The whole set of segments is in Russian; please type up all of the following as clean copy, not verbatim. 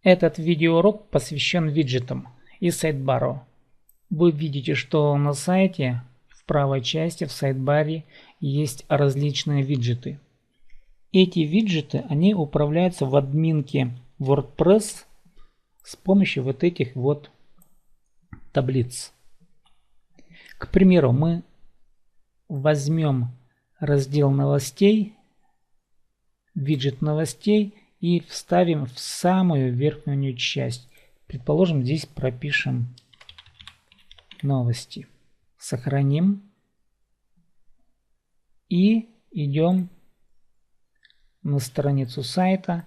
Этот видеоурок посвящен виджетам и сайдбару. Вы видите, что на сайте в правой части в сайдбаре есть различные виджеты. Эти виджеты, они управляются в админке WordPress с помощью вот этих вот таблиц. К примеру, мы возьмем раздел новостей, виджет новостей и вставим в самую верхнюю часть. Предположим, здесь пропишем новости. Сохраним и идем на страницу сайта,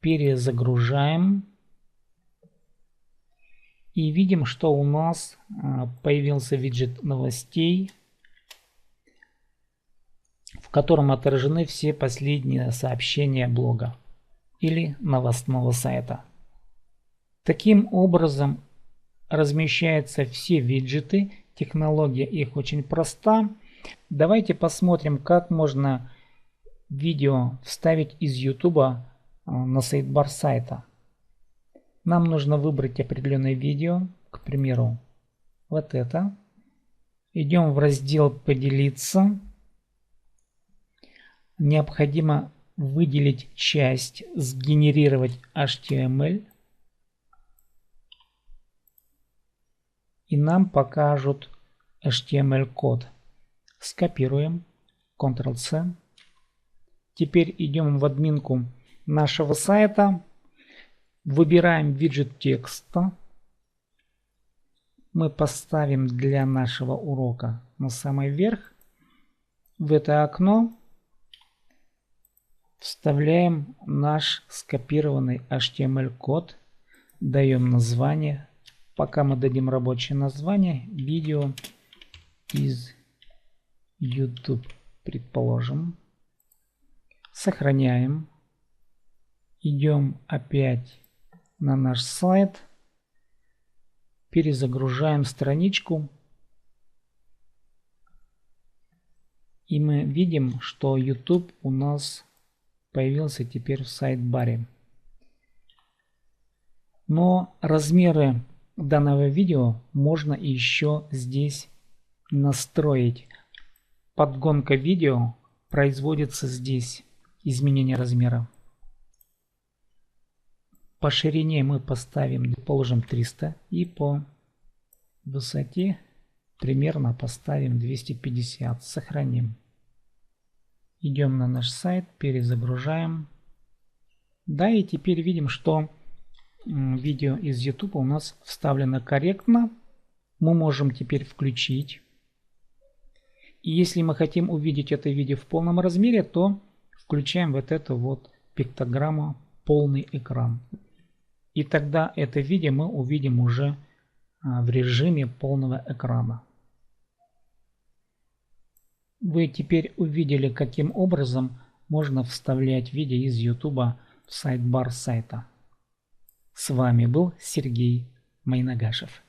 перезагружаем и видим, что у нас появился виджет новостей, в котором отражены все последние сообщения блога или новостного сайта. Таким образом размещаются все виджеты, технология их очень проста. Давайте посмотрим, как можно видео вставить из YouTube на сайдбар сайта. Нам нужно выбрать определенное видео, к примеру, вот это. Идем в раздел «Поделиться». Необходимо выделить часть «Сгенерировать HTML». И нам покажут HTML-код. Скопируем. Ctrl-C. Теперь идем в админку нашего сайта. Выбираем виджет текста. Мы поставим для нашего урока на самый верх. В это окно вставляем наш скопированный HTML-код. Даем название. Пока мы дадим рабочее название, видео из YouTube, предположим. Сохраняем. Идем опять на наш сайт. Перезагружаем страничку. И мы видим, что YouTube у нас появился теперь в сайдбаре. Но размеры данного видео можно еще здесь настроить. Подгонка видео производится здесь. Изменение размера. По ширине мы поставим, положим 300 и по высоте примерно поставим 250. Сохраним. Идем на наш сайт, перезагружаем. Да, и теперь видим, что видео из YouTube у нас вставлено корректно. Мы можем теперь включить. И если мы хотим увидеть это видео в полном размере, то включаем вот эту вот пиктограмму «Полный экран». И тогда это видео мы увидим уже в режиме полного экрана. Вы теперь увидели, каким образом можно вставлять видео из YouTube в сайдбар сайта. С вами был Сергей Майнагашев.